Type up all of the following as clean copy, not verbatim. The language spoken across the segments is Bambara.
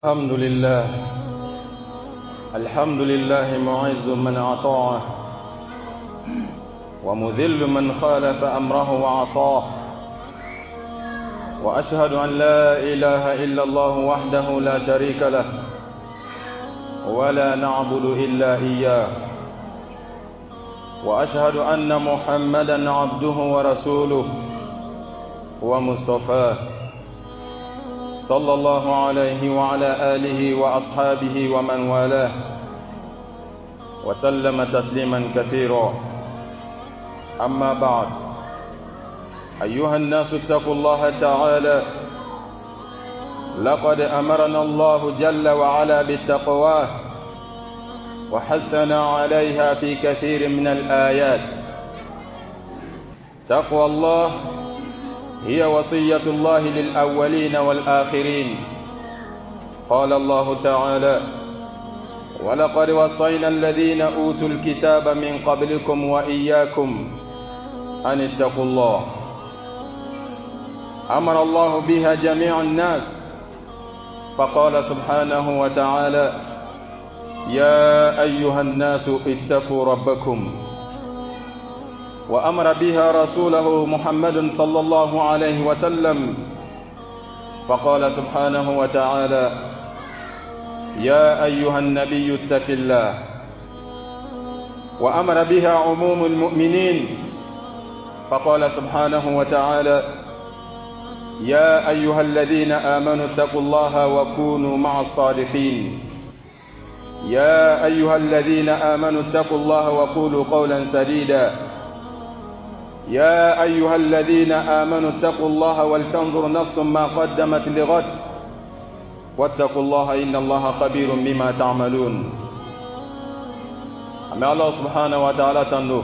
الحمد لله. الحمد لله معز من أطاعه ومذل من خالف أمره وعصاه، وأشهد أن لا إله إلا الله وحده لا شريك له ولا نعبد إلا إياه، وأشهد أن محمدا عبده ورسوله ومصطفاه صلى الله عليه وعلى آله وأصحابه ومن والاه وسلم تسليما كثيرا. أما بعد، أيها الناس اتقوا الله تعالى. لقد أمرنا الله جل وعلا بالتقوى وحثنا عليها في كثير من الآيات. تقوى الله هي وصية الله للأولين والآخرين. قال الله تعالى: ولقد وصينا الذين أوتوا الكتاب من قبلكم وإياكم أن اتقوا الله. أمر الله بها جميع الناس، فقال سبحانه وتعالى: يا أيها الناس اتقوا ربكم. وأمر بها رسوله محمد صلى الله عليه وسلم، فقال سبحانه وتعالى: يا أيها النبي اتق الله. وأمر بها عموم المؤمنين، فقال سبحانه وتعالى: يا أيها الذين آمنوا اتقوا الله وكونوا مع الصادقين. يا أيها الذين آمنوا اتقوا الله وقولوا قولا سديدا. يا أيها الذين آمنوا اتقوا الله ولتنظر نفس ما قدمت لغد واتقوا الله إن الله خبير بما تعملون. أما الله سبحانه وتعالى تندو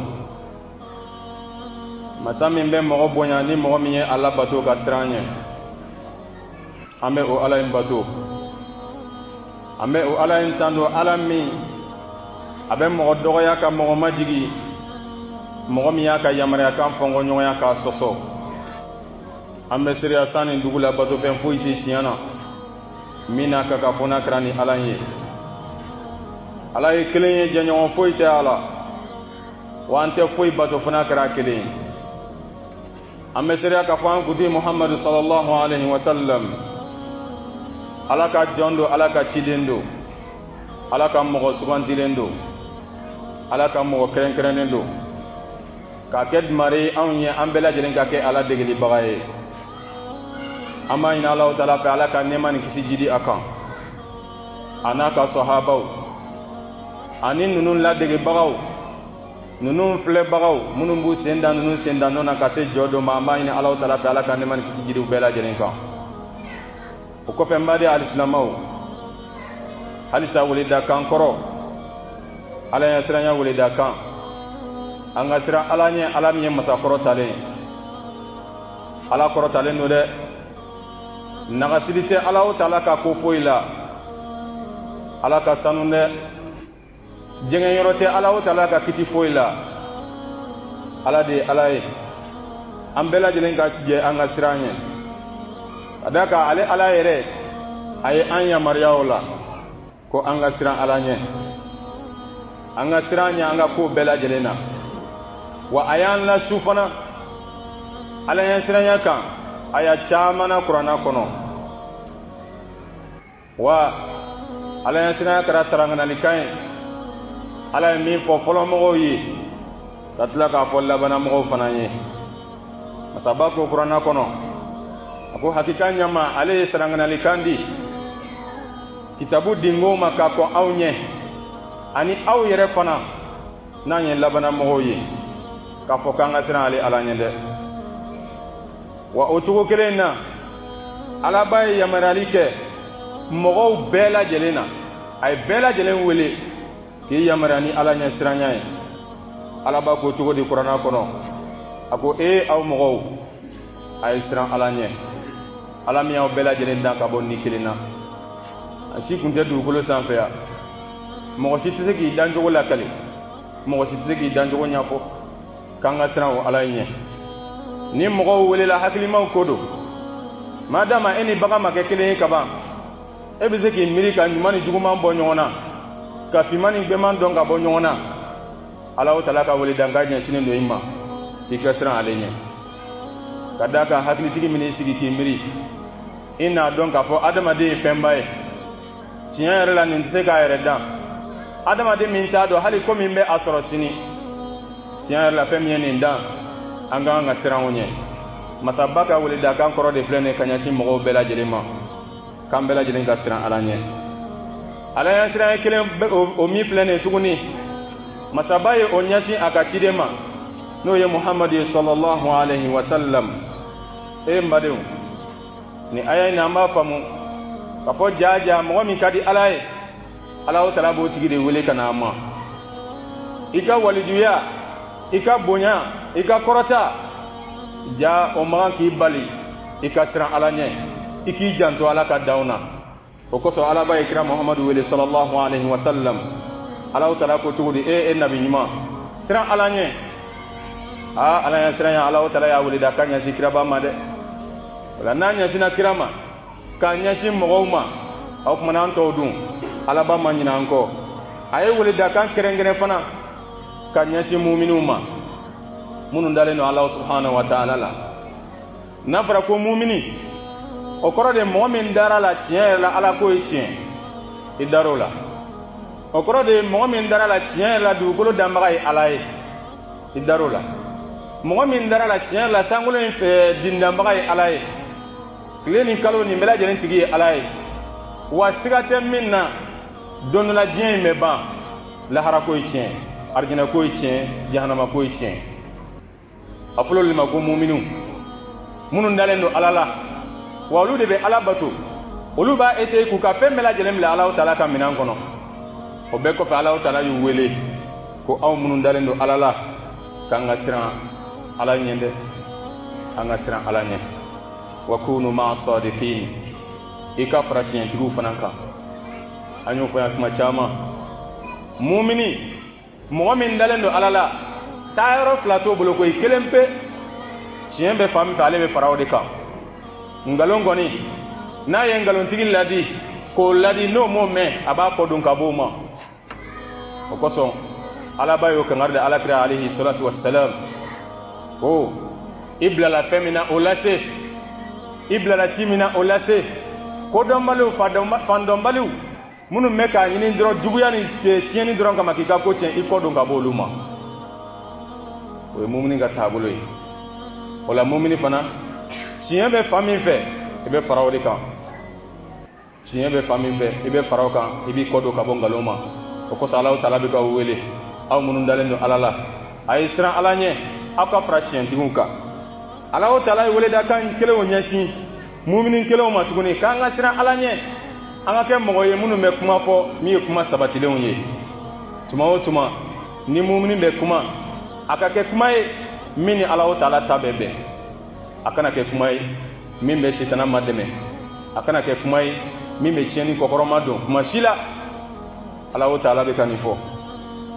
مسامين بين مغبونا ني مغمي الله باتو كسراني أمي أو الله باتو أمي أو الله تندو ألمي أبي مغدوغيا كمغمجي mɔgɔ min y'a ka yamaruya kan fɔngɔ ɲɔgɔnya k'a sɔsɔ. An bɛ seereya san nin dugu la bato fɛn foyi tɛ tiɲɛ na min n'a ka fɔ n'a kɛra ni Ala ye. Ala ye kelen ye, jɛɲɔgɔn foyi tɛ a la, wa an tɛ foyi bato fɔ n'a kɛra kelen ye. An bɛ seereya k'a fɔ an kuntigi Muhamadu sallallahu alaihi wa sallam Ala ka jɔn don, Ala ka ciden don, Ala ka mɔgɔ sugantilen don, Ala ka mɔgɔ kɛrɛnkɛrɛnnen don. Ka kɛ dumare anw ye, an bɛɛ lajɛlen ka kɛ Ala degelibaga ye. An b'a ɲini Alahu Taala fɛ Ala ka nɛɛma ni kisi jidi a kan, a n'a ka sɔhabaw ani ninnu ladegibagaw, ninnu filɛbagaw minnu b'u sen da ninnu sen da nɔ na ka se jɔ dɔ ma. An b'a ɲini Alahu Taala fɛ Ala ka nɛɛma ni kisi jidi u bɛɛ lajɛlen kan. O kɔfɛ n baden alisilamɛw, halisa weleda kan kɔrɔ, Ala ɲɛ siranya weleda kan. An ka siran Ala ɲɛ, Ala min ye masa kɔrɔtalen. Ala kɔrɔtalen don dɛ. Nagasiri tɛ Alahu Taala ka ko foyi la. Ala ka sanu dɛ. Jɛngɛyɔrɔ tɛ Alahu Taala ka kiti foyi la. Ala de ye Ala ye. An bɛɛ lajɛlen ka jɛ an ka siran ɲɛ. Ka d'a kan ale Ala yɛrɛ, a ye an yamaruya o la ko an ka siran Ala ɲɛ. An ka siran ɲɛ an ka ko bɛɛ lajɛlen na. Wa a y'an lasu fana Ala ɲɛ siranya kan a y'a caman na Kuranɛ kɔnɔ. Wa Ala ɲɛ siranya kɛra saraŋanalikan ye. Ala ye min fɔ fɔlɔmɔgɔw ye ka tila k'a fɔ labanamɔgɔw fana ye. Masaba ko Kuranɛ kɔnɔ, a ko hakika ɲama ale ye saraŋanalikan di kitabu dingow ma k'a kɔn aw ɲɛ ani aw yɛrɛ fana n'an ye labanamɔgɔw ye, k'a fɔ k'an ka siran ale Ala ɲɛ dɛ. Wa o cogo kelen na Ala b'a ye yamaruyali kɛ mɔgɔw bɛɛ lajɛlen na. A ye bɛɛ lajɛlen wele k'i yamaruya ni Ala ɲɛ siranya ye. Ala b'a ko cogo di Kuranɛ kɔnɔ? A ko aw mɔgɔw, a ye siran Ala ɲɛ. Ala min y'aw bɛɛ lajɛlen dan ka bɔ ni kelen na. A si kun tɛ dugukolo sanfɛ yan. Mɔgɔ si tɛ se k'i dancogo lakale, mɔgɔ si tɛ se k'i dancogo ɲɛfɔ. K'an ka siran o Ala ɲɛ. Ni mɔgɔw welela hakilimaw ko don, madama e ni bagan ma kɛ kelen ye kaban, e bɛ se k'i miiri ka ɲuman ni juguman bɔ ɲɔgɔn na ka finman ni gbɛman dɔn ka bɔ ɲɔgɔn na Alahu Taala ka wele dankan ɲɛsinnen don i ma i ka siran ale ɲɛ ka d'a kan hakilitigi min sigi k'i miiri i n'a dɔn k'a fɔ adamaden ye fɛnba ye tiɲɛ yɛrɛ la nin tɛ se k'a yɛrɛ dan adamaden min t'a dɔn hali ko min bɛ a sɔrɔ sini tiɲɛ yɛrɛ la fɛn min ye nin dan an ka kan ka siran o ɲɛ masaba ka wele dankan kɔrɔ de filɛ nin ye ka ɲɛsin mɔgɔw bɛɛ lajɛlen ma k'an bɛɛ lajɛlen ka siran Ala ɲɛ Ala ɲɛ siran ye kelen o min filɛ nin ye tuguni masaba ye o ɲɛsin a ka ciden ma n'o ye Muhamadu sallallahu alaihi wa sallam n badenw ni aya in an b'a faamu ka fɔ jaa mɔgɔ min ka di Ala ye Alahu Taala b'o tigi de wele ka na a ma i ka walijuya i ka bonya i ka kɔrɔta ja o man k'i bali i ka siran Ala ɲɛ i k'i janto Ala ka daw na o kosɔn Ala b'a kira Muhamadu wele sallallahu alaihi wa sallam Alahu Taala ko cogo di e nabi ɲuman siran Ala ɲɛ Ala ɲɛ siran ya Alahu Taala y'a wele da ka ɲɛsin kiraba ma dɛ wala n'a ɲɛsinna kira ma k'a ɲɛsin mɔgɔw ma o kumana an tɔw dun Ala ba ma ɲinɛ an kɔ a ye wele da kan kɛrɛnkɛrɛn fana ka ɲɛsin mu'miniw ma minnu dalen don Ala subhanahu wa ta'ala la n'a fɔra ko mu'mini o kɔrɔ de mɔgɔ min dara la tiɲɛ yɛrɛ la Ala ko ye tiɲɛ i dar'o la o kɔrɔ de mɔgɔ min dara la tiɲɛ yɛrɛ la dugukolo danbaga ye Ala ye i dar'o la mɔgɔ min dara la tiɲɛ yɛrɛ la sankolo in fɛ dindanbaga ye Ala ye tile ni kalo nin bɛɛ lajɛlen tigi ye Ala ye wa siga tɛ min na don dɔ la diɲɛ in bɛ ban lahara ko ye tiɲɛ arijinɛ ko ye tiɲɛ jahanama ko ye tiɲɛ a fɔlɔ olu ma ko mu'miniw minnu dalen don Ala la wa olu de bɛ Ala bato olu b'a essayer k'u ka fɛn bɛɛ lajɛlen bila Alahu Taala ka minɛn kɔnɔ o bɛɛ kɔfɛ Alahu Taala y'u wele ko aw minnu dalen don Ala la k'an ka siran Ala ɲɛ dɛ an ka siran Ala ɲɛ wa kunu ma'a sadiqin i ka fara tiɲɛtigiw fana kan an y'o fɔ yan kuma caman mu'mini mɔgɔ min dalen don Ala la taayɔrɔ fila t'o bolo koyi kelen pe tiɲɛ bɛ fan min fɛ ale bɛ fara o de kan nkalon kɔni n'a ye nkalontigi ladi k'o ladi n'o m'o mɛn a b'a kɔ don ka bɔ o ma o kosɔn Ala ba y'o kankari da Alakira alayhi salatu wassalam ko i bilala fɛn min na o lase i bilala ci min na o lase kodɔnbaliw fandɔnbaliw minnu bɛ k'a ɲini dɔrɔn juguya ni tiɲɛni dɔrɔn kama k'i ka ko tiɲɛ i kɔ don ka bɔ olu ma o ye mumini ka taabolo ye o la mumini fana tiɲɛ bɛ fan min fɛ i bɛ fara o de kan tiɲɛ bɛ fan min fɛ i bɛ fara o kan i b'i kɔ don ka bɔ nkalon ma o kosɔn Alahu Taala bɛ k'aw wele aw minnu dalen don Ala la a ye siran Ala ɲɛ aw ka fara tiɲɛtigiw kan Alahu Taala ye weleda kan kelenw ɲɛsin mumini kelenw ma tuguni k'an ka siran Ala ɲɛ an ka kɛ mɔgɔ ye minnu bɛ kuma fɔ min ye kuma sabatilenw ye tuma o tuma ni mumini bɛ kuma a ka kɛ kuma ye min ni Alahu Taala ta bɛ bɛn a kana kɛ kuma ye min bɛ sitana ma dɛmɛ a kana kɛ kuma ye min bɛ tiɲɛni kɔkɔrɔma don kuma si la Alahu Taala bɛ ka nin fɔ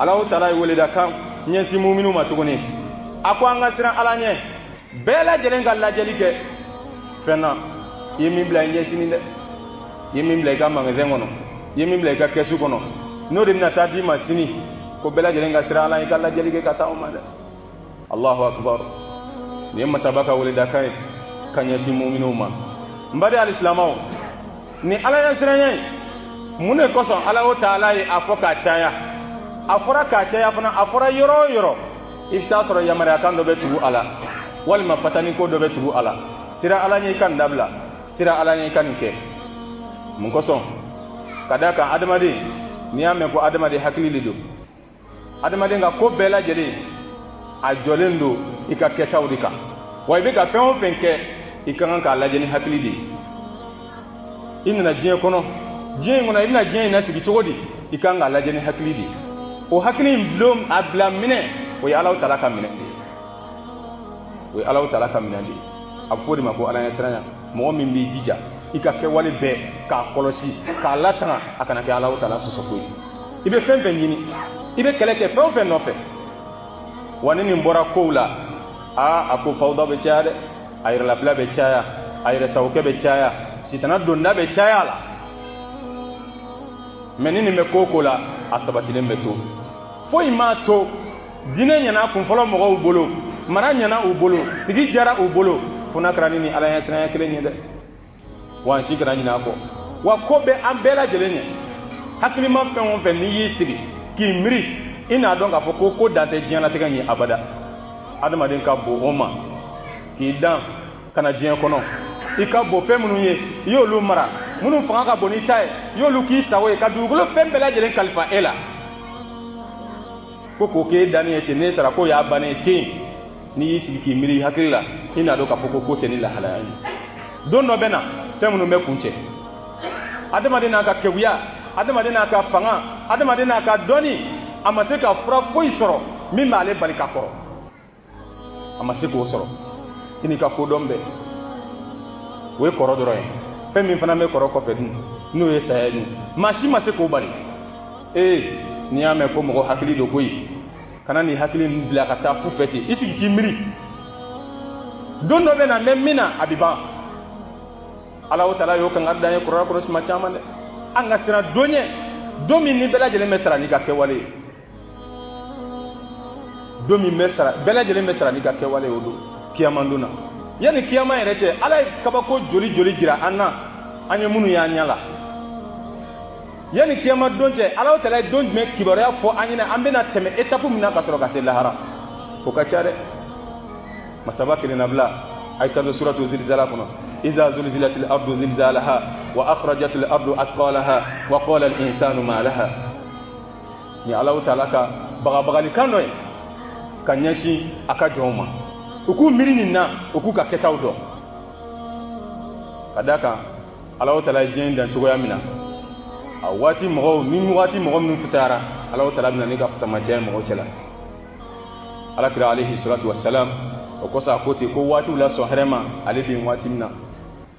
Alahu Taala ye weleda kan ɲɛsin muminiw ma tuguni a ko an ka siran Ala ɲɛ bɛɛ lajɛlen ka lajɛli kɛ fɛn na i ye min bila i ɲɛsini dɛ i ye min bila i ka magasin kɔnɔ i ye min bila i ka kɛsu kɔnɔ n'o de bɛna taa d'i ma sini ko bɛɛ lajɛlen ka siran Ala i ka lajɛli kɛ ka taa o ma dɛ Allahu akbar nin ye masaba ka weleda kan ye ka ɲɛsin muminiw ma n baden alisilamɛw ni Ala ɲɛ siranya mun de kosɔn Alahu Taala ye a fɔ k'a caya a fɔra k'a caya fana a fɔra yɔrɔ o yɔrɔ i bɛ taa sɔrɔ yamaruya kan dɔ bɛ tugu a la walima fatani ko dɔ bɛ tugu a la siran Ala ɲɛ i ka nin dabila siran Ala ɲɛ i ka nin kɛ mun kosɔn ka d'a kan adamaden n'i y'a mɛn ko adamaden hakili de don adamaden ka ko bɛɛ lajɛlen a jɔlen don i ka kɛtaw de kan wa i bɛ ka fɛn o fɛn kɛ i ka kan k'a lajɛ ni hakili de ye i nana diɲɛ kɔnɔ diɲɛ in kɔnɔ i bɛna diɲɛ in lasigi cogo di i ka kan k'a lajɛ ni hakili de ye o hakili in a bila minɛ o ye Alahu Taala ka minɛ de ye o ye Alahu Taala ka minɛ de ye a bɛ fɔ o de ma ko Ala ɲɛ siranya mɔgɔ min b'i jija i ka kɛwale bɛɛ k'a kɔlɔsi k'a latanga a kana kɛ Alahu Taala sɔsɔko ye i bɛ fɛn fɛn ɲini i bɛ kɛlɛ kɛ fɛn o fɛn nɔfɛ wa ni nin bɔra kow la a ko fawda bɛ caya dɛ a yɛrɛlabila bɛ caya a yɛrɛsagokɛ bɛ caya sitana donda bɛ caya la mais ni nin bɛ ko o ko la a sabatilen bɛ to foyi m'a to diinɛ ɲɛna kun fɔlɔ mɔgɔw bolo mara ɲɛna u bolo sigi jara u bolo fo n'a kɛra ni nin ala ɲɛ siranya kelen ye dɛ wa an si kana ɲinɛ a kɔ wa ko bɛ an bɛɛ lajɛlen ɲɛ hakilima fɛn o fɛn n'i y'i sigi k'i miiri i n'a dɔn k'a fɔ ko dan tɛ diɲɛlatigɛ ɲɛ abada adamaden ka bon o ma k'i dan ka na diɲɛ kɔnɔ i ka bon fɛn minnu ye i y'olu mara minnu fanga ka bon n'i ta ye i y'olu k'i sago ye ka dugukolo fɛn bɛɛ lajɛlen kalifa e la ko k'o k'e danni ye ten n'e sara ko y'a bannen ten n'i y'i sigi k'i miiri hakili la i n'a dɔn k'a fɔ ko tɛ ni lahalaya ye don dɔ bɛ na fɛn minnu bɛ kun cɛ adamaden n'a ka kɛguya adamaden n'a ka fanga adamaden n'a ka dɔnni a ma se ka fura foyi sɔrɔ min b'ale bali ka kɔrɔ a ma se k'o sɔrɔ i n'i ka kodɔn bɛɛ o ye kɔrɔ dɔrɔn ye fɛn min fana bɛ kɔrɔ kɔfɛ dun n'o ye saya dun maa si ma se k'o bali n'i y'a mɛn ko mɔgɔ hakili don koyi kana nin hakili bila ka taa fu fɛ ten i sigi k'i miiri don dɔ bɛ na mɛ min na a bɛ ban ala o taala y'o kangari d'an ye kuranɛ kɔnɔ tuma caman dɛ an ka siran don ɲɛ don min ni bɛɛ lajɛlen bɛ sara n'i ka kɛwale ye don min bɛɛ lajɛlen bɛ sara n'i ka kɛwale ye o don kiyama don na yanni kiyama yɛrɛ cɛ ala ye kabako joli joli jira an na an ye minnu y'an ɲɛ la yanni kiyama don cɛ ala o taala ye don jumɛn kibaruya fɔ an ɲɛna an bɛna tɛmɛ etapu min na ka sɔrɔ ka se lahara o ka ca dɛ masaba kelen na bila a ye ka don suratu zilzala kɔnɔ iza zulzilatil ardu zilzalaha wa akhrajatil ardu athqalaha wa qala al insanu ma laha ni ala o taala ka bagabagalikan dɔ ye ka ɲɛsin a ka jɔnw ma u k'u miiri nin na u k'u ka kɛtaw dɔn ka da kan ala o taala ye diɲɛ dan cogoya min na a waati mɔgɔw ni waati mɔgɔ minnu fisayara ala o taala bɛna ne ka fisamacɛ mɔgɔw cɛla ala kira alayhi salatu wassalam o kɔsɔn a ko ten ko waatiw la sɔn hɛrɛ ma ale bɛ yen waati min na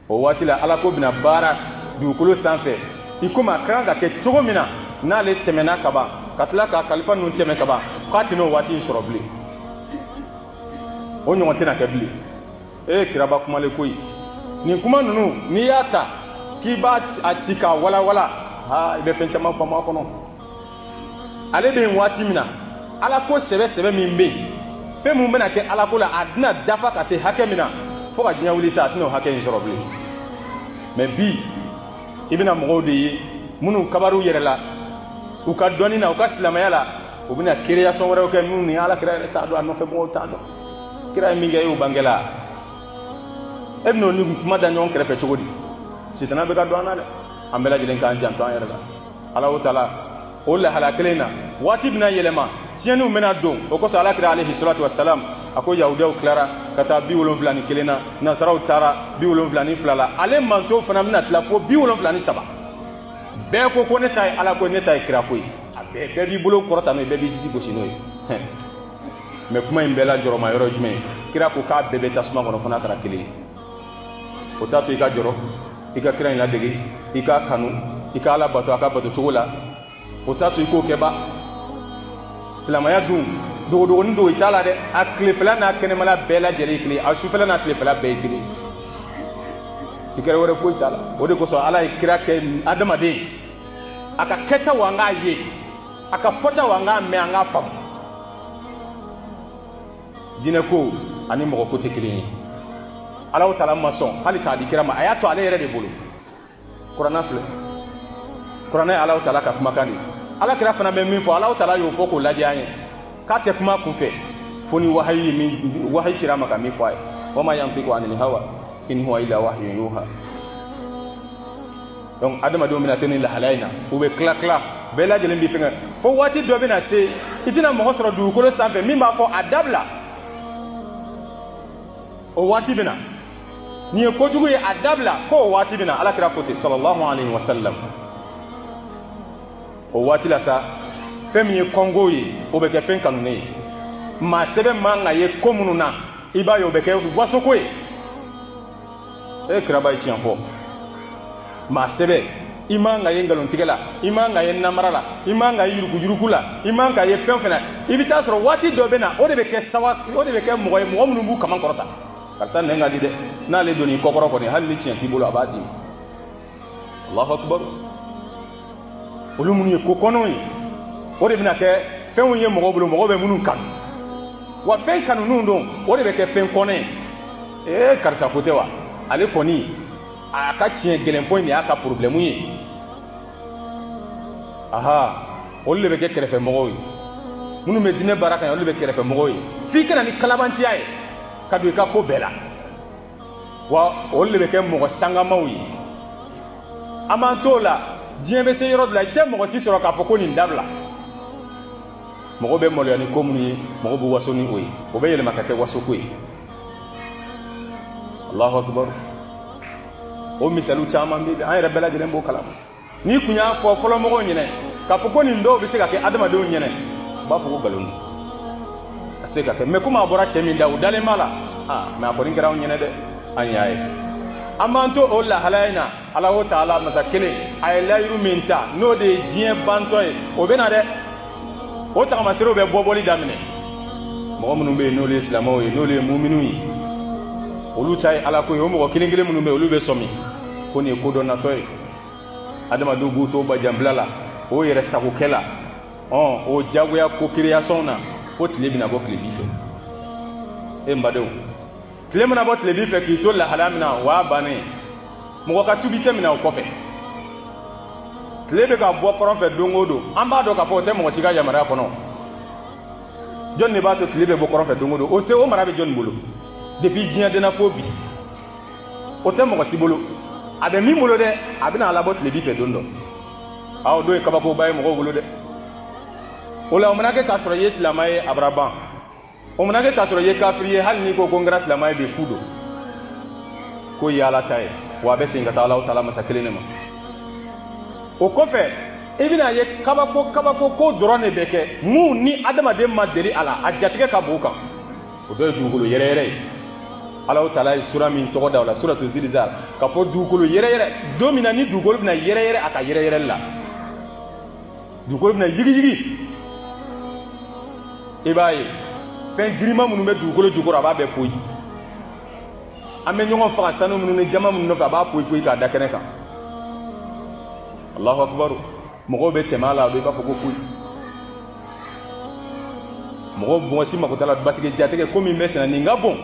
o waati la ala ko bɛna baara dugukolo sanfɛ i komi a ka kan ka kɛ cogo min na n'ale tɛmɛna ka ban ka tila ka kalifa ninnu tɛmɛ ka ban k'a tɛna o waati in sɔrɔ bilen o ɲɔgɔn tɛna kɛ bilen kiraba kumale koyi nin kuma ninnu n'i y'a ta k'i b'a ci k'a walawala i bɛ fɛn caman faamu a kɔnɔ ale bɛ yen waati min na ala ko sɛbɛ min bɛ yen fɛn mun bɛna kɛ ala ko la a tɛna dafa ka se hakɛ min na fo ka diɲɛ wuli sa a tɛna o hakɛ in sɔrɔ bilen mais bi i bɛna mɔgɔw de ye minnu kabaru yɛrɛ la u ka dɔnni na u ka silamɛya la u bɛna création wɛrɛw kɛ minnu ni ala kira yɛrɛ t'a dɔn a nɔfɛ mɔgɔw t'a dɔn kira ye min kɛ e y'o bangela e bɛna o ni kuma da ɲɔgɔn kɛrɛfɛ cogo di sitana bɛ ka don an na dɛ an bɛɛ lajɛlen k'an janto an yɛrɛ la ala o taala o lahala kelen na waati bɛna yɛlɛma tiɲɛniw bɛna don o kosɔn ala kira alayhi salatu wassalam a ko yahudiyaw tilara ka taa 71 na nasaraw taara 72 la ale manto fana bɛna tila fo 73 bɛɛ ko ne ta ye ala ko ne ta ye kira ko ye a bɛɛ b'i bolo kɔrɔta n'o ye bɛɛ b'i disi gosi n'o ye mais kuma in bɛɛ la jɔrɔma yɔrɔ jumɛn kira ko k'a bɛɛ bɛ tasuma kɔnɔ fo n'a kɛra kelen ye o t'a to i ka jɔrɔ i ka kira in ladege i k'a kanu i ka ala bato a ka bato cogo la o t'a to i k'o kɛba silamɛya dun dogodogonin do i t'a la dɛ a tilefɛla n'a kɛnɛmala bɛɛ lajɛlen ye kelen a sufɛla n'a tilefɛla bɛɛ ye kelen sikɛrɛ wɛrɛ foyi t'a la o de kosɔn ala ye kira kɛ adamaden a ka kɛtaw an k'a ye a ka fɔtaw an k'a mɛn an k'a faamu diinɛ ko ani mɔgɔ ko tɛ kelen ye ala o taala ma sɔn hali k'a di kira ma a y'a to ale yɛrɛ de bolo kuranɛ filɛ kuranɛ ye ala o taala ka kumakan de ala kira fana bɛ min fɔ ala o taala y'o fɔ k'o lajɛ an ye k'a tɛ kuma kunfɛ fo ni wahayi ye min wahayi cira ma ka min fɔ a ye wa ma yantiqu anil hawa in huwa illa wahyun yuha donc adamadenw bɛna to ni lahalaya in na u bɛ tila bɛɛ lajɛlen b'i fɛngɛ fo waati dɔ bɛna se i tɛna mɔgɔ sɔrɔ dugukolo sanfɛ min b'a fɔ a dabila o waati bɛna nin ye kojugu ye a dabila ko o waati bɛna ala kira ko ten sallallahu alayhi wa sallam o waati la sa fɛn min ye kɔngo ye o bɛ kɛ fɛn kanunen ye maa sɛbɛn man ka ye ko minnu na i b'a ye o bɛ kɛ wasoko ye kiraba ye tiɲɛ fɔ maa sɛbɛn i man ka ye nkalontigɛ la i man ka ye namara la i man ka ye yurukujuruku la i man ka ye fɛn fɛn na i bɛ taa sɔrɔ waati dɔ bɛ na o de bɛ kɛ mɔgɔ ye mɔgɔ minnu b'u kaman kɔrɔta karisa nɛn ka di dɛ n'ale donni kɔkɔrɔ kɔni hali ni tiɲɛ t'i bolo a b'a di Allahu akbar olu minnu ye ko kɔnɔw ye o de bɛna kɛ fɛnw ye mɔgɔ bolo mɔgɔ bɛ minnu kanu wa fɛn kanuninw don o de bɛ kɛ fɛn kɔnɔ ye karisa ko tɛ wa ale kɔni a ka tiɲɛ gɛlɛnpo in de y'a ka problème ye aha olu de bɛ kɛ kɛrɛfɛmɔgɔw ye minnu bɛ diinɛ baara kan ye olu de bɛ kɛrɛfɛmɔgɔw ye f'i kana ni kalabanciya ye ka don i ka ko bɛɛ la wa olu de bɛ kɛ mɔgɔ sangamaw ye an b'an t'o la diɲɛ bɛ se yɔrɔ dɔ la i tɛ mɔgɔ si sɔrɔ k'a fɔ ko nin dabila mɔgɔ bɛ maloya ni ko minnu ye mɔgɔ bɛ waso ni o ye o bɛ yɛlɛma ka kɛ wasoko ye Allahu akbar o misaliw caman bɛ an yɛrɛ bɛɛ lajɛlen b'o kalama n'i kun y'a fɔ fɔlɔ mɔgɔw ɲɛna k'a fɔ ko nin dɔw bɛ se ka kɛ adamadenw ɲɛna u b'a fɔ ko nkalon don a se ka kɛ mais komi a bɔra cɛ min da u dalen b'a la mais a kɔni kɛra anw ɲɛna dɛ an y'a ye an b'an to o lahalaya in na Ala o Taala masa kelen a ye layiru min ta n'o de ye diɲɛ bantɔ ye o bɛ na dɛ o tagamaserew bɛ bɔbɔli daminɛ mɔgɔ minnu bɛ yen n'olu ye silamɛw ye n'olu ye muminun ye olu ta ye Ala ko ye o mɔgɔ kelen kelen minnu bɛ olu bɛ sɔmi ko nin ye ko dɔ natɔ ye adamadenw b'u to bajanbila la o yɛrɛ sagokɛ la o jagoya ko création na fo tile bɛna bɔ tile bi fɛ n badenw tile mana bɔ tile bi fɛ k'i to lahalaya min na o y'a bannen mɔgɔ ka tubi tɛ minɛ o kɔfɛ tile bɛ ka bɔ kɔrɔn fɛ don o don an b'a dɔn k'a fɔ o tɛ mɔgɔ si ka yamaruya kɔnɔ jɔn de b'a to tile bɛ bɔ kɔrɔn fɛ don o don o mara bɛ jɔn bolo depuis diɲɛ dɛnna fo bi o tɛ mɔgɔ si bolo a bɛ min bolo dɛ a bɛna labɔ tile bi fɛ don dɔ o don ye kabakoba ye mɔgɔw bolo dɛ o la o mana kɛ k'a sɔrɔ i ye silamɛ ye a bara ban o mana kɛ k'a sɔrɔ i ye kafiri ye hali n'i ko ko n kɛra silamɛ ye bi fu don ko ye Ala ta ye wa a bɛ segin ka taa Alahu Taala masa kelen de ma o kɔfɛ i bɛna ye kabako ko dɔrɔn de bɛ kɛ mun ni adamaden ma deli a la a jatigɛ ka bon o kan o dɔ ye dugukolo yɛrɛyɛrɛ ye Alahu Taala ye sura min tɔgɔ da o la suratu Zilzal ka fɔ dugukolo yɛrɛyɛrɛ don min na ni dugukolo bɛna yɛrɛyɛrɛ a ka yɛrɛyɛrɛli la dugukolo bɛna yigiyigi i b'a ye fɛn girima minnu bɛ dugukolo jukɔrɔ a b'a bɛɛ poyi an bɛ ɲɔgɔn faga sanu minnu ni jama minnu nɔfɛ a b'a poyi k'a da kɛnɛ kan Allahu akbar mɔgɔw bɛ tɛmɛ a la i b'a fɔ ko poyi mɔgɔ si mako t'a la parce que jatigɛ ko min bɛ senna nin ka bon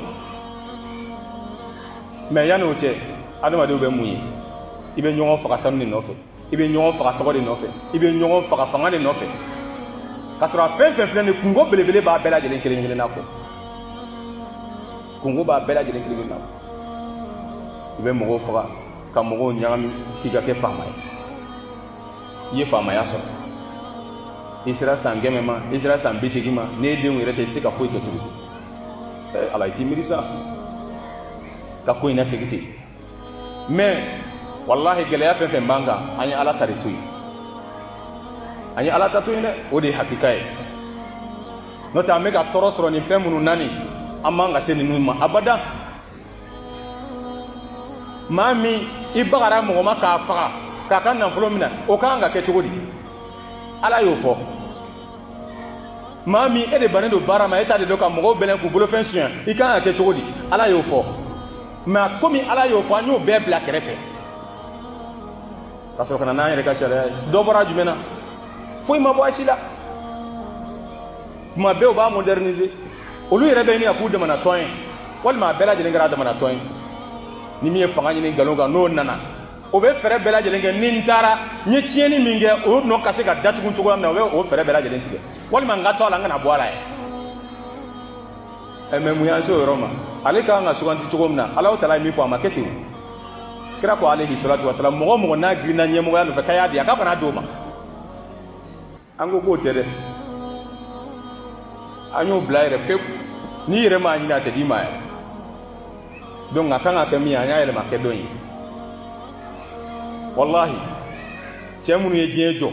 mais yanni o cɛ adamadenw bɛ mun ye i bɛ ɲɔgɔn faga sanu de nɔfɛ i bɛ ɲɔgɔn faga tɔgɔ de nɔfɛ i bɛ ɲɔgɔn faga fanga de nɔfɛ k'a sɔrɔ a fɛn fɛn filɛ nin ye kungo belebele b'a bɛɛ lajɛlen kelen kelen na kɔ kungo b'a bɛɛ lajɛlen kelen kelen na kɔ i bɛ mɔgɔw faga ka mɔgɔw ɲagami k'i ka kɛ faama ye i ye faamaya sɔrɔ i sera san 100 ma i sera san 80 ma n'e denw yɛrɛ tɛ i tɛ se ka foyi kɛ tugun Ala i t'i miiri sa ka ko in na segin ten mais wallahi gɛlɛya fɛn fɛn b'an kan an ye Ala ta de to yen an ye Ala ta to yen dɛ o de ye hakika ye n'o tɛ an bɛ ka tɔɔrɔ sɔrɔ nin fɛn minnu na nin an man ka se ninnu ma abada maa min i bagara mɔgɔ ma k'a faga k'a ka nafolo minɛ o kan ka kɛ cogo di Ala y'o fɔ maa min e de bannen don baara ma e t'a de dɔn ka mɔgɔw bɛlɛn k'u bolofɛn suɲɛ i kan ka kɛ cogo di Ala y'o fɔ mais komi Ala y'o fɔ an y'o bɛɛ bila kɛrɛfɛ ka sɔrɔ ka na n'an yɛrɛ ka sariya ye dɔ bɔra jumɛn na foyi ma bɔ a si la tuma bɛɛ u b'a moderniser olu yɛrɛ bɛ ɲini ka k'u damanatɔn ye walima a bɛɛ lajɛlen kɛra damanatɔn ye ni min ye fanga ɲini nkalon kan n'o nana o bɛ fɛɛrɛ bɛɛ lajɛlen kɛ ni n taara n ye tiɲɛni min kɛ o nɔ ka se ka datugu cogoya min na o bɛ o fɛɛrɛ bɛɛ lajɛlen tigɛ walima n ka to a la n kana bɔ a la ye mais mun y'an se o yɔrɔ ma ale ka kan ka suganti cogo min na Alahu Taala ye min fɔ a ma kɛ ten kira ko alayhi salatu wasalam mɔgɔ mɔgɔ n'a girinna ɲɛmɔgɔya nɔfɛ k'a y'a di a k'a kana d'o ma an ko k'o tɛ dɛ an y'o bila yɛrɛ pewu n'i yɛrɛ m'a ɲini a tɛ d'i ma yɛrɛ donc a kan ka kɛ min ye an y'a yɛlɛma kɛ dɔn ye wallahi cɛ minnu ye diɲɛ jɔ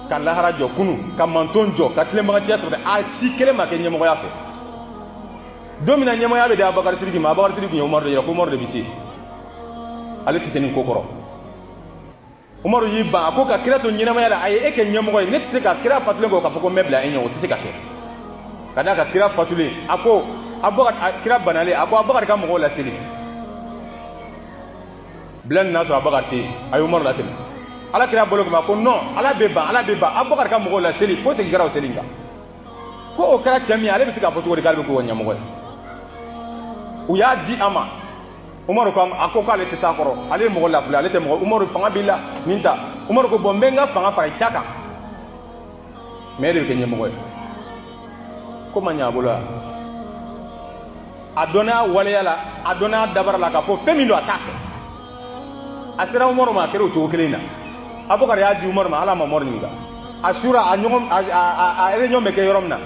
ka lahara jɔ kunu ka manton jɔ ka tilenbagatiya sɔrɔ a si kelen ma kɛ ɲɛmɔgɔya fɛ don min na ɲɛmɔgɔya bɛ di Abubakar Sidiki ma Abubakar Sidiki ye Umaru de yira ko Umaru de bɛ se ale tɛ se nin ko kɔrɔ Umaru y'i ban a ko ka kira to ɲɛnamaya la a ye e kɛ ɲɛmɔgɔ ye ne tɛ se ka kira fatulen kɔ k'a fɔ ko n bɛ bila e ɲɛ o tɛ se ka kɛ ka d'a ka kira fatulen a ko kira banalen a ko Abubakar ka mɔgɔw laseli bila nin n'a sɔrɔ Abubakar tɛ yen a ye Umaru latɛmɛ ala kira bolo ko non ala beba abubakar ka mɔgɔw la seli fo segi garaw seli kan ko o kɛra cɛ min ale bɛ se ka fɔ cogo di k'ale bɛ k'o ɲɛmɔgɔ ye u y'a di a ma umaru ko a ko k'ale tɛ s'a kɔrɔ ale ye mɔgɔ lafili ale tɛ mɔgɔ umaru fanga b'i la nin ta umaru ko bon n bɛ n ka fanga fara i ta kan mais e de bɛ kɛ ɲɛmɔgɔ ye ko ma ɲɛ a bolo yan a dɔnn'a waleya la a dɔnn'a dabara la k'a fɔ fɛn min don a t'a kɛ a sera umaru ma a kɛra o cogo kelen na abubakar y'a di umaru ma ala ma umaru ɲininka a sura a réunion bɛ kɛ yɔrɔ min na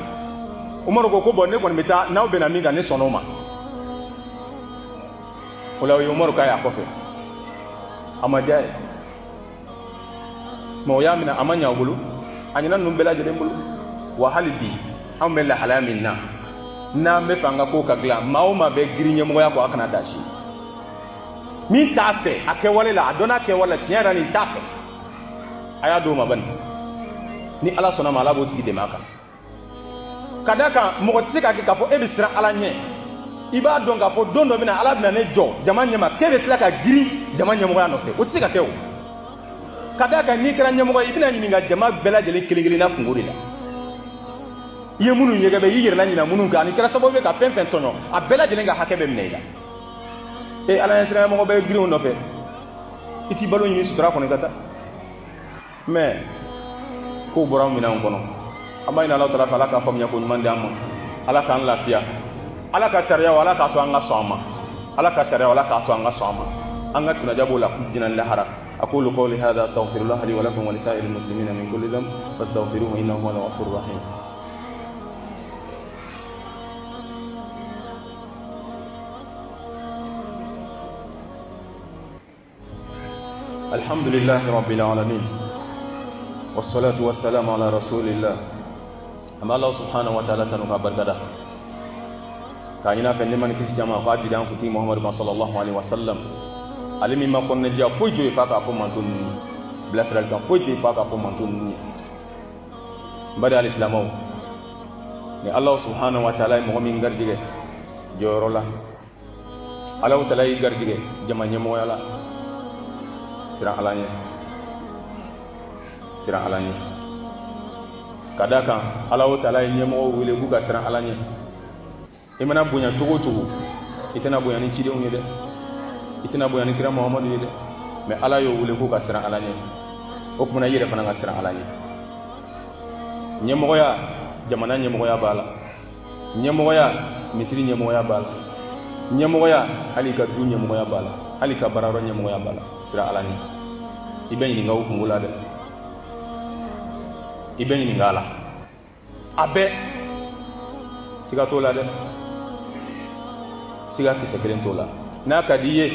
umaru ko bon ne kɔni bɛ taa n'aw bɛnna min kan ne sɔnn'o ma o la o ye umaru k'a y'a kɔfɛ a ma diya ye mais o y'a minɛ a ma ɲɛ o bolo a ɲɛna ninnu bɛɛ lajɛlen bolo wa hali bi anw bɛ lahalaya min na n'an bɛ fɛ an ka kow ka dilan maa o maa bɛ girin ɲɛmɔgɔya kɔ a kana daasi min t'a fɛ a kɛwale la a dɔnna kɛwale la tiɲɛ yɛrɛ nin t'a fɛ a y'a d'o ma bani ni ala sɔnna ma ala b'o tigi dɛmɛ a kan ka d'a kan mɔgɔ tɛ se k'a kɛ k'a fɔ e bɛ siran ala ɲɛ i b'a dɔn k'a fɔ don dɔ bɛ na ala bɛna ne jɔ jama ɲɛma k'e bɛ tila ka girin jama ɲɛmɔgɔya nɔfɛ o tɛ se ka kɛ o ka d'a kan n'i kɛra ɲɛmɔgɔ ye i bɛna ɲininka jama bɛɛ lajɛlen kelen kelenna kungo de la i ye minnu ɲɛgɛbɛ i yɛrɛ la ɲina minnu kan ani kɛra sababu ye ka fɛn fɛn tɔɲɔ a bɛɛ lajɛlen ka hakɛ bɛ minɛ i la e ala ɲɛ siran ɲɛmɔgɔ bɛ girinw nɔfɛ i t'i balo ɲini sutura kɔnɔ i ka taa mais kow bɔra minɛnw kɔnɔ an b'a ɲini ala taala fɛ ala k'a faamuya ko ɲuman di an ma ala k'an lafiya ala ka sariyaw ala k'a to an ka sɔn an ma ala ka sariyaw ala k'a to an ka sɔn an ma an ka kunnaja b'o la diinɛ lahara أقول قولي هذا أستغفر الله لي ولكم ولسائر المسلمين من كل ذنب فاستغفروه إنه هو الغفور الرحيم الحمد لله رب العالمين والصلاة والسلام على رسول الله أما الله سبحانه وتعالى تنقى بركة كأننا فنما نكسي جماعة قادي دان فتي محمد صلى الله عليه وسلم alimi ma kon ne dia fojo e fa ka ko manton ni blasral kan fojo e fa ka ko manton ni bada al islamo ni allah subhanahu wa ta'ala mo min garjige joro la allah ta'ala yi garjige jama nyemo yala sira alanye kadaka allah ta'ala yi nyemo wile bu ga sira alanye imana bunya togo itana bunya ni cide unye de itina boyani kira muhammadu yede mais ala yo wule ko ka sira ala nye o kuma yere fana ka sira ala nye nyemoya jamana nyemoya bala nyemoya misiri nyemoya bala nyemoya ali ka du nyemoya bala ali ka bararo nyemoya bala sira ala nye ibe ni ngaw kungula de ibe ni ngala abe siga tola de siga kisekelen tola n'a ka di ye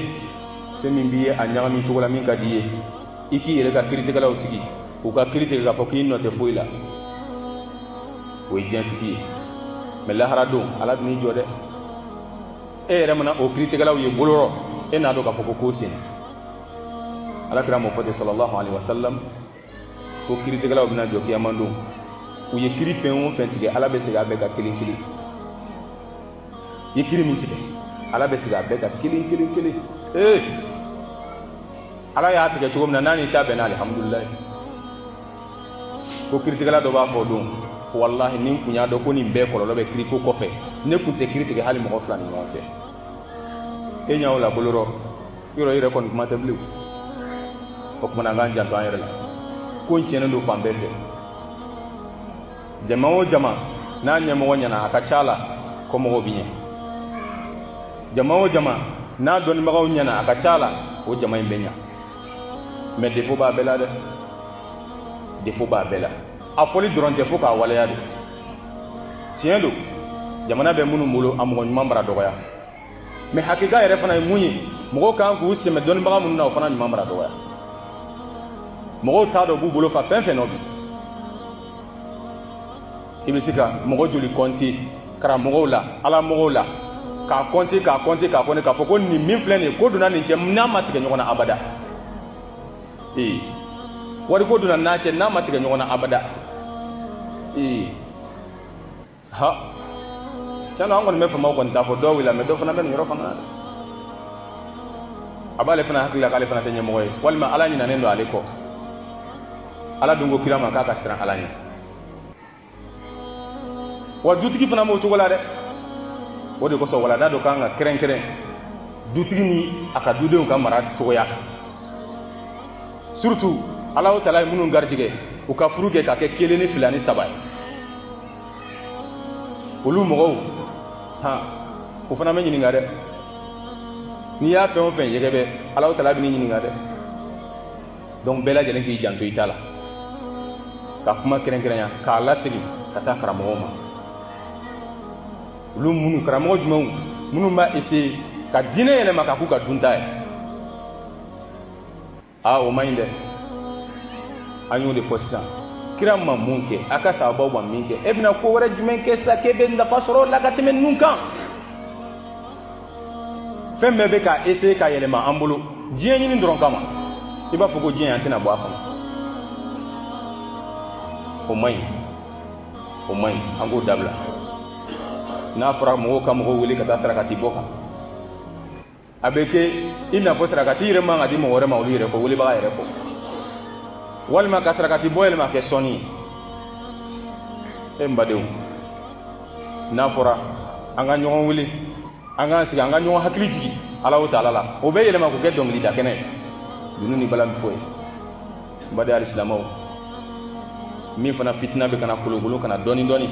se min b'i ye a ɲagami cogo la min ka di ye i k'i yɛrɛ ka kiritigɛlaw sigi u ka kiri tigɛ k'a fɔ k'i nɔ tɛ foyi la o ye diɲɛtigi ye mais lahara don ala bɛ n'i jɔ dɛ e yɛrɛ mana o kiritigɛlaw ye bolorɔ e n'a dɔn k'a fɔ ko k'o sen ala kira mɔ fɔ ten sallallahu alaihi wasallam ko kiritigɛlaw bɛna jɔ kiyama don u ye kiri fɛn o fɛn tigɛ ala bɛ segin a bɛɛ ka kelen kelen ye kiri min tigɛ ala bɛ segin a bɛɛ ka kelen kelen kelen ala y'a tigɛ cogo min na n'a ni ta bɛnna alhamdulilayi ko kiritigɛla dɔ b'a fɔ don wallahi ni n kun y'a dɔn ko nin bɛɛ kɔlɔlɔ bɛ kiri ko kɔfɛ ne kun tɛ kiri tigɛ hali mɔgɔ fila ni ɲɔgɔn fɛ e ɲa o la bolorɔ yɔrɔ yɛrɛ kɔni kuma tɛ bilen o kumana an k'an janto an yɛrɛ la ko n tiɲɛnen don fan bɛɛ fɛ jama o jama n'a ɲɛmɔgɔ ɲɛna a ka ca la ko mɔgɔw bi ɲɛ jama o jama n'a dɔnnibagaw ɲɛna a ka ca la o jama in bɛ ɲa mais défaut b'a bɛɛ la dɛ défaut b'a bɛɛ la a fɔli dɔrɔn tɛ fo k'a waleya de tiɲɛ don jamana bɛ minnu bolo a mɔgɔ ɲuman bara dɔgɔya mais hakika yɛrɛ fana ye mun ye mɔgɔw kan k'u sɛmɛ dɔnnibaga minnu na o fana ɲuman bara dɔgɔya mɔgɔw t'a dɔn b'u bolo fa fɛn fɛn nɔ bi i bɛ se ka mɔgɔ joli kɔnte karamɔgɔw la alamɔgɔw la k'a kɔnte k'a fɔ ko nin min filɛ nin ye ko donna nin cɛ n'a ma tigɛ ɲɔgɔn na abada wari ko donna n'a cɛ n'a ma tigɛ ɲɔgɔn na abada ha tiɲɛ an kɔni bɛ famaw kɔni t'a fɔ dɔw wili mais dɔw fana bɛ nin yɔrɔ fana na dɛ a b'ale fana hakili la k'ale fana tɛ ɲɛmɔgɔ ye walima ala ɲinalen don ale kɔ ala dungo kira ma k'a ka siran ala ɲɛ wa dutigi fana m'o cogo la dɛ o de kosɔn walanda dɔ kan ka kɛrɛnkɛrɛn dutigi ni a ka dudenw ka mara cogoya surtout Allahu Taala ye minnu garijɛgɛ u ka furu kɛ ka kɛ 1 ni 2 ni 3 ye olu mɔgɔw o fana bɛ ɲininka dɛ n'i y'a fɛn o fɛn yɛgɛbɛ Allahu Taala bɛ ni ɲininka dɛ donc bɛɛ lajɛlen k'i janto i ta la ka kuma kɛrɛnkɛrɛnya k'a lasegin ka taa karamɔgɔw ma olu minnu karamɔgɔ jumɛnw minnu b'a essayer ka diinɛ yɛlɛma ka k'u ka dunta ye o man ɲi dɛ an y'o de fɔ sisan kira ma mun kɛ a ka sahabaw ma min kɛ e bɛna ko wɛrɛ jumɛn kɛ sisan k'e bɛ nafa sɔrɔ o la ka tɛmɛ ninnu kan fɛn bɛɛ bɛ ka essayer ka yɛlɛma an bolo diɲɛ ɲini dɔrɔn kama i b'a fɔ ko diɲɛ an tɛna bɔ a kɔnɔ o man ɲi an k'o dabila n'a fɔra mɔgɔw ka mɔgɔw wele ka taa sarakati bɔ kan a bɛ kɛ i n'a fɔ sarakati yɛrɛ man ka di mɔgɔ wɛrɛ ma olu yɛrɛ fɔ welebaga yɛrɛ fɔ walima ka sarakati bɔ yɛlɛma kɛ sɔnni ye n badenw n'a fɔra an ka ɲɔgɔn wele an k'an sigi an ka ɲɔgɔn hakili jigi Alahu Taala la o bɛ yɛlɛma k'o kɛ dɔnkilida kɛnɛ ye dunun ni bala bɛ fɔ ye n baden alisilamɛw min fana fitina bɛ kana kolokolo kana dɔɔni dɔɔni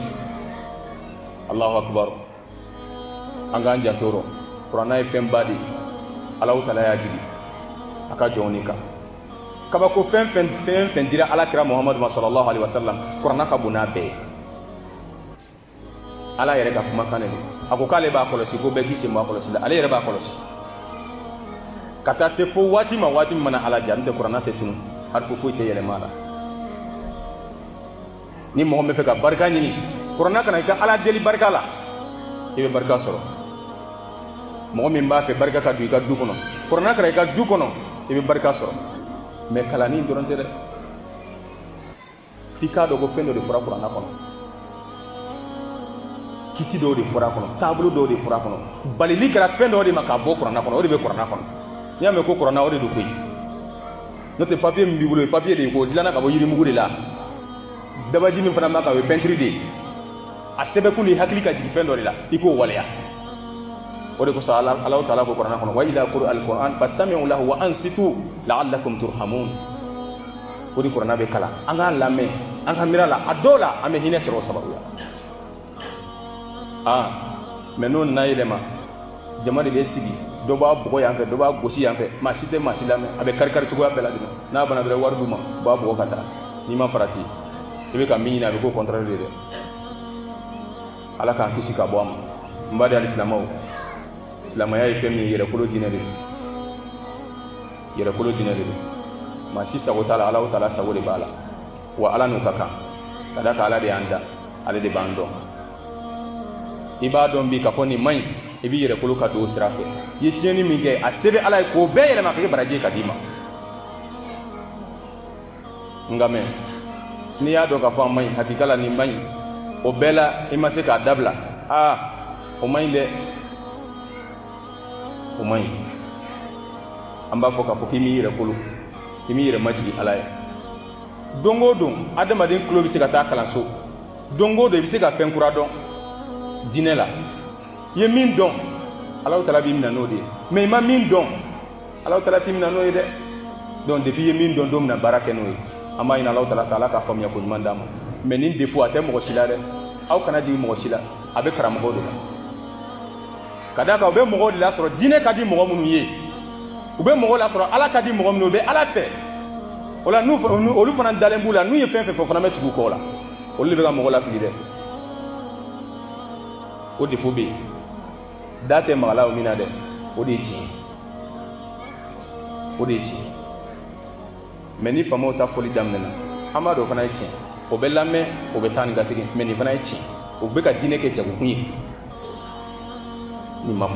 Allahu akbar an k'an janto rɔ kuranɛ ye fɛn ba de ye Alahu Taala y'a jigi a ka jɔnw ni kan kabako fɛn dira alakira Muhamadu ma sallallahu alaihi wasallam kuranɛ ka bon n'a bɛɛ ye ala yɛrɛ ka kumakan de a ko k'ale b'a kɔlɔsi ko bɛɛ k'i sen bɔ a kɔlɔsi la ale yɛrɛ b'a kɔlɔsi ka taa se fo waati min mana ala ja n tɛ kuranɛ tɛ tunu harifu foyi tɛ yɛlɛma a la ni mɔgɔ min bɛ fɛ ka barika ɲini kuranɛ kana i ka ala deli barika la i bɛ barika sɔrɔ mɔgɔ min b'a fɛ barika ka don i ka du kɔnɔ kuranɛ kana i ka du kɔnɔ i bɛ barika sɔrɔ mais kalanni dɔrɔn tɛ dɛ f'i k'a dɔn ko fɛn dɔ de fɔra kuranɛ kɔnɔ kiti dɔw de fɔra kɔnɔ taabolo dɔw de fɔra kɔnɔ balili kɛra fɛn dɔw de ma k'a bɔ kuranɛ kɔnɔ o de bɛ kuranɛ kɔnɔ n'i y'a mɛn ko kuranɛ o de don koyi n'o tɛ papier min b'i bolo papier de ye ko dilanna ka bɔ yirimugu de la dabaji min fana b'a kan o ye peinture de ye a sɛbɛkun de hakili ka jigin fɛn dɔ de la i k'o waleya o de kosɔn Alahu Taala ko kuranɛ kɔnɔ wa idha quri'a al-Qur'an fastami'u lahu wa ansitu la'allakum turhamun o de kuranɛ bɛ kalan an k'an lamɛn an ka miiri a la a dɔw la an bɛ hinɛ sɔrɔ o sababu la mais n'o nana yɛlɛma jama de bɛ sigi dɔ b'a bugɔ yan fɛ dɔ b'a gosi yan fɛ maa si tɛ maa si lamɛn a bɛ kari cogoya bɛɛ lajɛlen n'a bana dɔrɔn wari d'u ma u b'a bugɔ ka taa n'i ma farati i bɛ ka min ɲini a bɛ k'o contraire de dɛ ala k'an kisi ka bɔ a ma n b'a di alisilamɛw silamɛya ye fɛn min ye yɛrɛkolo diinɛ de don yɛrɛkolo diinɛ de don maa si sago t'a la Alahu Taala sago de b'a la wa ala n'u ka kan ka da kan ala de y'an da ale de b'an dɔn i b'a dɔn bi k'a fɔ nin man ɲi i b'i yɛrɛkolo ka don o sira fɛ i ye tiɲɛni min kɛ a se bɛ ala ye k'o bɛɛ yɛlɛma ka kɛ baraji ye ka d'i ma nka mɛ n'i y'a dɔn k'a fɔ a man ɲi hakika la nin man ɲi o bɛɛ la i ma se k'a dabila o man ɲi dɛ o man ɲi an b'a fɔ k'a fɔ k'i m'i yɛrɛkolo i m'i yɛrɛ majigi ala ye don o don adamaden tulo bɛ se ka taa kalanso don o don i bɛ se ka fɛn kura dɔn diinɛ la i ye min dɔn Alahu Taala b'i minɛ n'o de ye mais i ma min dɔn Alahu Taala t'i minɛ n'o ye dɛ donc depuis i ye min dɔn don min na baara kɛ n'o ye an b'a ɲini Alahu Taala fɛ ala ka faamuya ko ɲuman d'a ma mais nin défaut a tɛ mɔgɔ si la dɛ aw kana jigin mɔgɔ si la a bɛ karamɔgɔw de la ka d'a kan u bɛ mɔgɔw de la sɔrɔ diinɛ ka di mɔgɔ minnu ye u bɛ mɔgɔw la sɔrɔ ala ka di mɔgɔ minnu u bɛ ala fɛ o la olu fana dalen b'u la n'u ye fɛn fɛn fɔ fana bɛ tugu u kɔ la olu de bɛ ka mɔgɔw lafili dɛ o défaut bɛ yen da tɛ maga la o min na dɛ o de ye tiɲɛ o de ye tiɲɛ mais ni faamaw ta fɔli daminɛna an b'a dɔn o fana ye tiɲɛ o bɛ lamɛn o bɛ taa ni ka segin mais nin fana ye tiɲɛ o bɛ ka diinɛ kɛ jagokun ye nin ma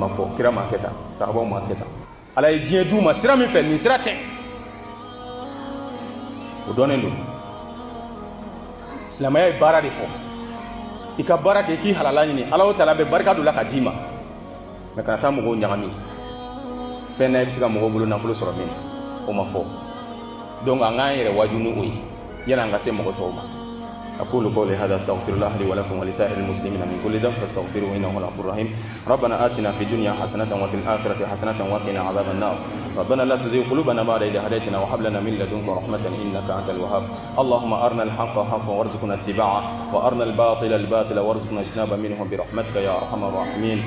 fɔ kira m'a kɛ tan sahabaw m'a kɛ tan ala ye diɲɛ d'u ma sira min fɛ nin sira tɛ o dɔnnen don silamɛya ye baara de fɔ i ka baara kɛ i k'i halala ɲini Alahu Taala bɛ barika dɔ la ka d'i ma mais kana taa mɔgɔw ɲagami fɛn na i bɛ se ka mɔgɔw bolo nafolo sɔrɔ min o ma fɔ donc anga yere wajunu oyi yana nga se mo to ma أقول قولي هذا استغفر الله لي ولكم ولسائر المسلمين من كل ذنب فاستغفروه إنه هو الغفور الرحيم ربنا آتنا في الدنيا حسنة وفي الآخرة حسنة وقنا عذاب النار ربنا لا تزغ قلوبنا بعد إذ هديتنا وهب لنا من لدنك رحمة إنك أنت الوهاب اللهم أرنا الحق حقا وارزقنا اتباعه وأرنا الباطل الباطل وارزقنا اجتنابا منه برحمتك يا أرحم الراحمين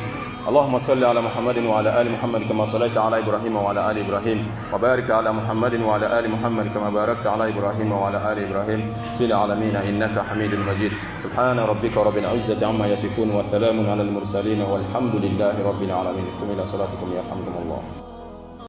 اللهم صل على محمد وعلى آل محمد كما صليت على إبراهيم وعلى آل إبراهيم وبارك على محمد وعلى آل محمد كما باركت على إبراهيم وعلى آل إبراهيم في العالمين إنك حميد مجيد سبحان ربك رب العزة عما يصفون وسلام على المرسلين والحمد لله رب العالمين قم إلى صلاتكم يرحمكم الله